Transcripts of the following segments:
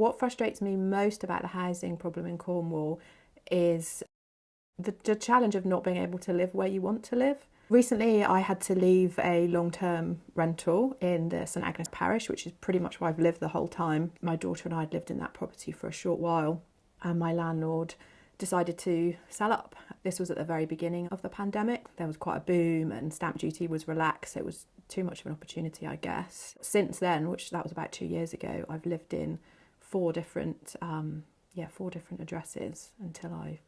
What frustrates me most about the housing problem in Cornwall is the challenge of not being able to live where you want to live. Recently, I had to leave a long-term rental in the St Agnes parish, which is pretty much where I've lived the whole time. My daughter and I had lived in that property for a short while, and my landlord decided to sell up. This was at the very beginning of the pandemic. There was quite a boom and stamp duty was relaxed. It was too much of an opportunity, I guess. Since then, which that was about 2 years ago, I've lived in four different addresses until I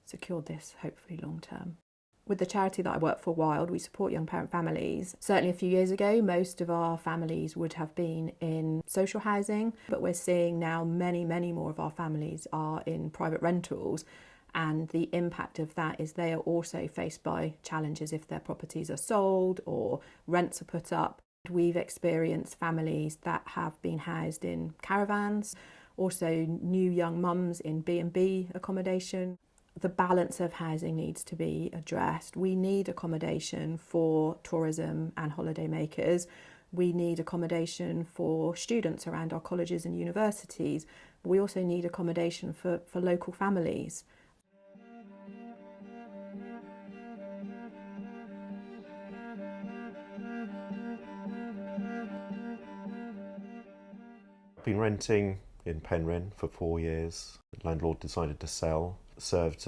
secured this, hopefully long term. With the charity that I work for, Wild, we support young parent families. Certainly a few years ago, most of our families would have been in social housing, but we're seeing now many, many more of our families are in private rentals. And the impact of that is they are also faced by challenges if their properties are sold or rents are put up. We've experienced families that have been housed in caravans, also new young mums in B&B accommodation. The balance of housing needs to be addressed. We need accommodation for tourism and holiday makers. We need accommodation for students around our colleges and universities. We also need accommodation for local families. I've been renting in Penryn for 4 years. The landlord decided to sell, served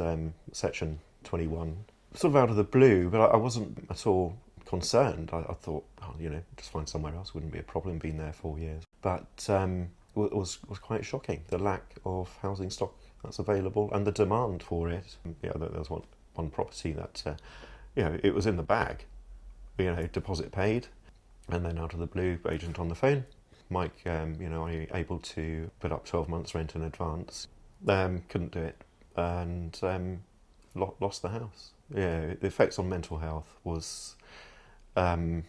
Section 21, sort of out of the blue, but I wasn't at all concerned. I thought, just find somewhere else, wouldn't be a problem being there 4 years. But it was quite shocking, the lack of housing stock that's available and the demand for it. There was one property that, it was in the bag, deposit paid, and then out of the blue, agent on the phone. Mike, are you able to put up 12 months rent in advance? Couldn't do it, and lost the house. The effects on mental health was very,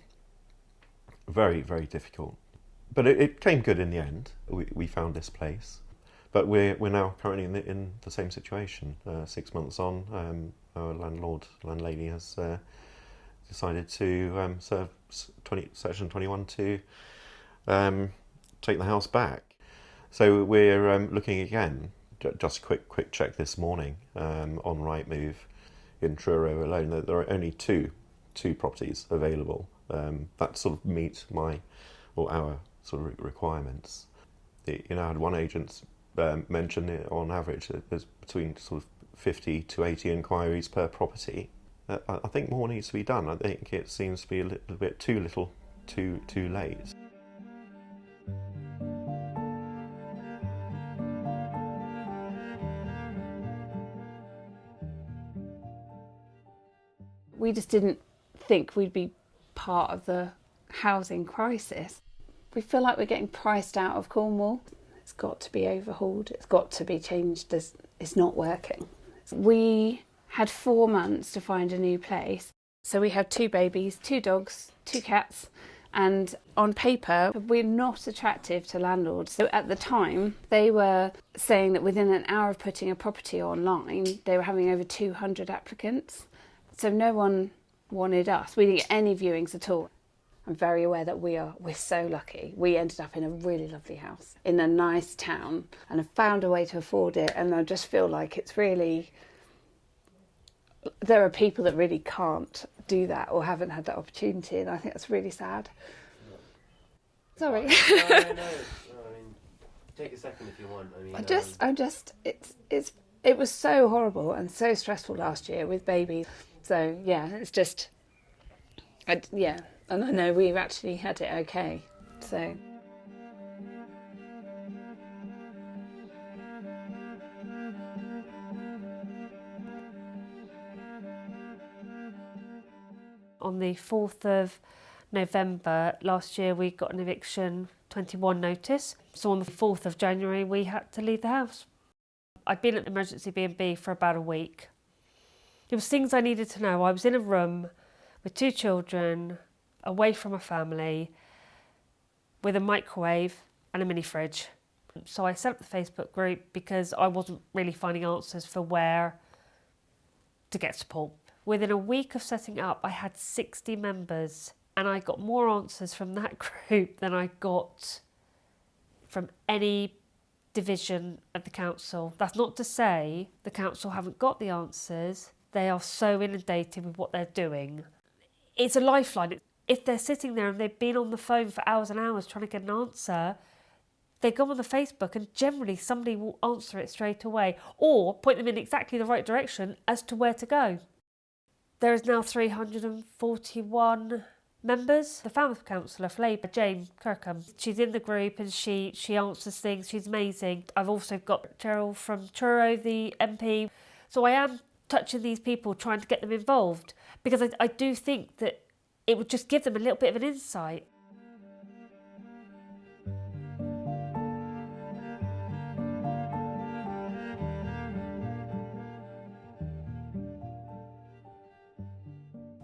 very difficult. But it came good in the end. We found this place, but we're now currently in the same situation. 6 months on, our landlady has decided to serve Section 21 to take the house back. So we're looking again. Just a quick check this morning on Rightmove in Truro alone. There are only two properties available that sort of meet our sort of requirements. I had one agent mention it on average that there's between sort of 50 to 80 inquiries per property. I think more needs to be done. I think it seems to be a little bit too little, too late. We just didn't think we'd be part of the housing crisis. We feel like we're getting priced out of Cornwall. It's got to be overhauled. It's got to be changed. It's not working. We had 4 months to find a new place. So we had 2 babies, 2 dogs, 2 cats, and on paper, we're not attractive to landlords. So at the time, they were saying that within an hour of putting a property online, they were having over 200 applicants. So no one wanted us. We didn't get any viewings at all. I'm very aware that we're so lucky. We ended up in a really lovely house in a nice town and have found a way to afford it. And I just feel like it's really, there are people that really can't do that or haven't had that opportunity. And I think that's really sad. Sorry. No. I mean, take a second if you want. It was so horrible and so stressful last year with babies. So yeah, it's just, and I know we've actually had it okay, so. On the 4th of November last year, we got an eviction 21 notice. So on the 4th of January, we had to leave the house. I'd been at the emergency B&B for about a week. There was things I needed to know. I was in a room with 2 children, away from a family, with a microwave and a mini fridge. So I set up the Facebook group because I wasn't really finding answers for where to get support. Within a week of setting up, I had 60 members, and I got more answers from that group than I got from any division of the council. That's not to say the council haven't got the answers. They are so inundated with what they're doing. It's a lifeline. If they're sitting there and they've been on the phone for hours and hours trying to get an answer, they go on the Facebook and generally somebody will answer it straight away or point them in exactly the right direction as to where to go. There is now 341 members. The Falmouth councillor for Labour, Jane Kirkham, she's in the group and she answers things. She's amazing. I've also got Cheryl from Truro, the MP. So I am touching these people, trying to get them involved, because I do think that it would just give them a little bit of an insight.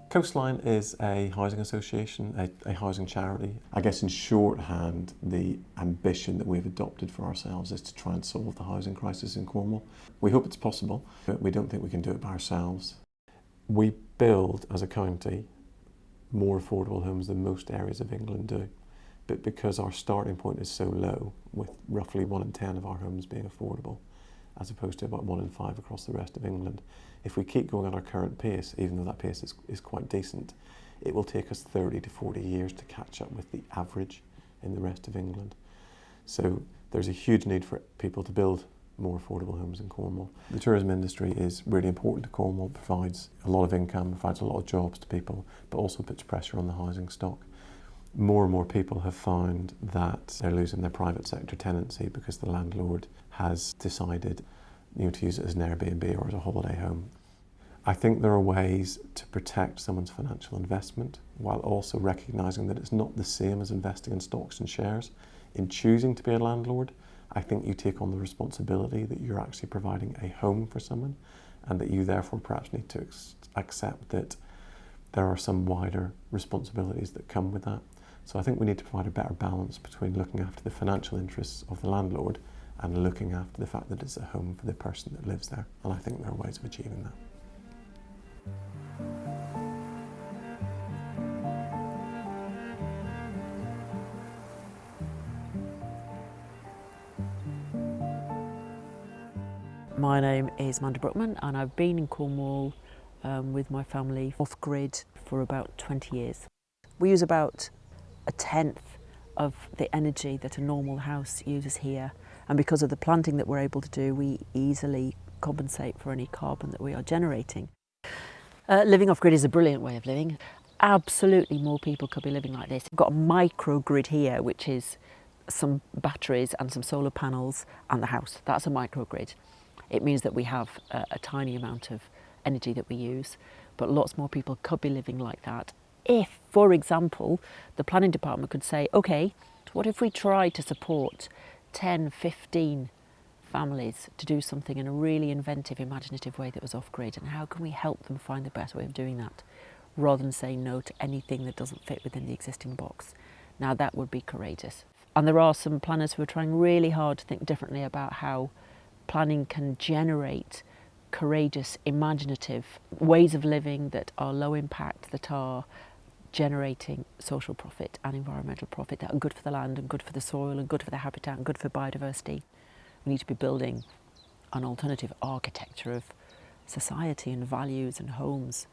Coastline is a housing association, a housing charity. I guess in shorthand, the ambition that we've adopted for ourselves is to try and solve the housing crisis in Cornwall. We hope it's possible, but we don't think we can do it by ourselves. We build, as a county, more affordable homes than most areas of England do. But because our starting point is so low, with roughly 1 in 10 of our homes being affordable, as opposed to about 1 in 5 across the rest of England, if we keep going at our current pace, even though that pace is quite decent, it will take us 30 to 40 years to catch up with the average in the rest of England. So there's a huge need for people to build more affordable homes in Cornwall. The tourism industry is really important to Cornwall. It provides a lot of income, provides a lot of jobs to people, but also puts pressure on the housing stock. More and more people have found that they're losing their private sector tenancy because the landlord has decided to use it as an Airbnb or as a holiday home. I think there are ways to protect someone's financial investment while also recognising that it's not the same as investing in stocks and shares. In choosing to be a landlord, I think you take on the responsibility that you're actually providing a home for someone, and that you therefore perhaps need to accept that there are some wider responsibilities that come with that. So I think we need to provide a better balance between looking after the financial interests of the landlord and looking after the fact that it's a home for the person that lives there. And I think there are ways of achieving that. My name is Amanda Brookman and I've been in Cornwall with my family off-grid for about 20 years. We use about a tenth of the energy that a normal house uses here, and because of the planting that we're able to do, we easily compensate for any carbon that we are generating. Living off-grid is a brilliant way of living. Absolutely more people could be living like this. We've got a microgrid here, which is some batteries and some solar panels and the house. That's a microgrid. It means that we have a tiny amount of energy that we use, but lots more people could be living like that. If, for example, the planning department could say, okay, what if we try to support 10, 15 families to do something in a really inventive, imaginative way that was off-grid, and how can we help them find the best way of doing that, rather than saying no to anything that doesn't fit within the existing box. Now that would be courageous. And there are some planners who are trying really hard to think differently about how planning can generate courageous, imaginative ways of living that are low impact, that are generating social profit and environmental profit, that are good for the land and good for the soil and good for the habitat and good for biodiversity. We need to be building an alternative architecture of society and values and homes.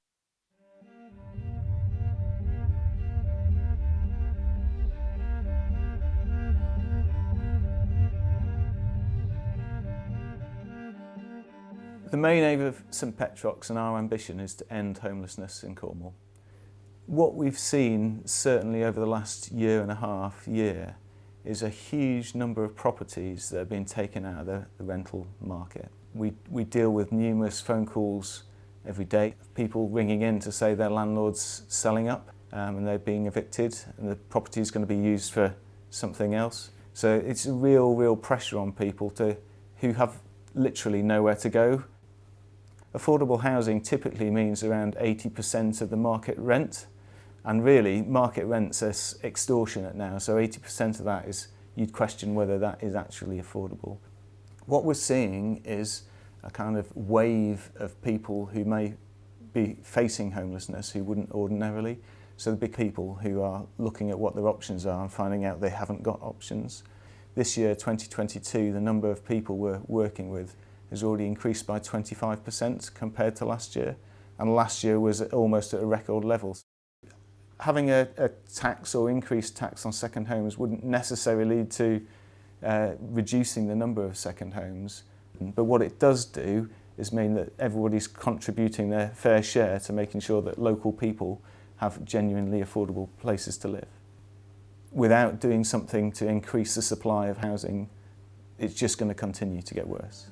The main aim of St Petrock's and our ambition is to end homelessness in Cornwall. What we've seen, certainly over the last year and a half, is a huge number of properties that have been taken out of the rental market. We deal with numerous phone calls every day, people ringing in to say their landlord's selling up and they're being evicted and the property is going to be used for something else. So it's a real pressure on people who have literally nowhere to go. Affordable housing typically means around 80% of the market rent, and really market rents are extortionate now, so 80% of that is, you'd question whether that is actually affordable. What we're seeing is a kind of wave of people who may be facing homelessness who wouldn't ordinarily. So the big people who are looking at what their options are and finding out they haven't got options. This year, 2022, the number of people we're working with has already increased by 25% compared to last year, and last year was almost at a record level. Having a tax or increased tax on second homes wouldn't necessarily lead to reducing the number of second homes, but what it does do is mean that everybody's contributing their fair share to making sure that local people have genuinely affordable places to live. Without doing something to increase the supply of housing, it's just going to continue to get worse.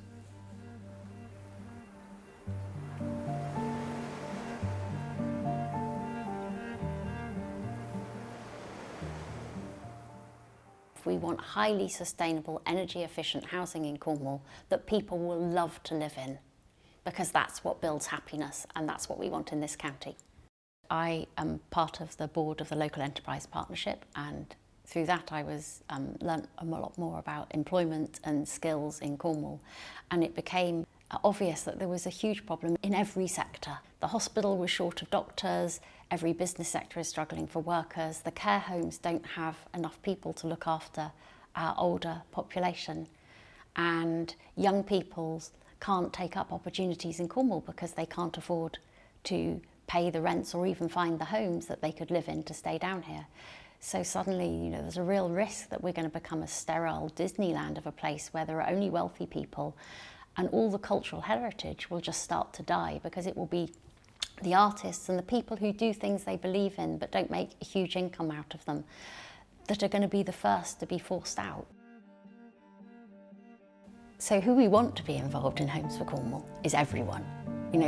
We want highly sustainable, energy efficient housing in Cornwall that people will love to live in, because that's what builds happiness and that's what we want in this county. I am part of the board of the Local Enterprise Partnership, and through that I learnt a lot more about employment and skills in Cornwall, and it became obvious that there was a huge problem in every sector. The hospital was short of doctors, every business sector is struggling for workers, the care homes don't have enough people to look after our older population, and young people can't take up opportunities in Cornwall because they can't afford to pay the rents or even find the homes that they could live in to stay down here. So suddenly, there's a real risk that we're going to become a sterile Disneyland of a place where there are only wealthy people, and all the cultural heritage will just start to die, because it will be the artists and the people who do things they believe in but don't make a huge income out of them that are going to be the first to be forced out. So who we want to be involved in Homes for Cornwall is everyone.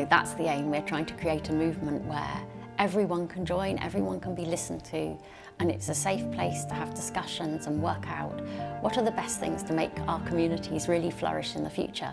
That's the aim. We're trying to create a movement where everyone can join, everyone can be listened to, and it's a safe place to have discussions and work out what are the best things to make our communities really flourish in the future.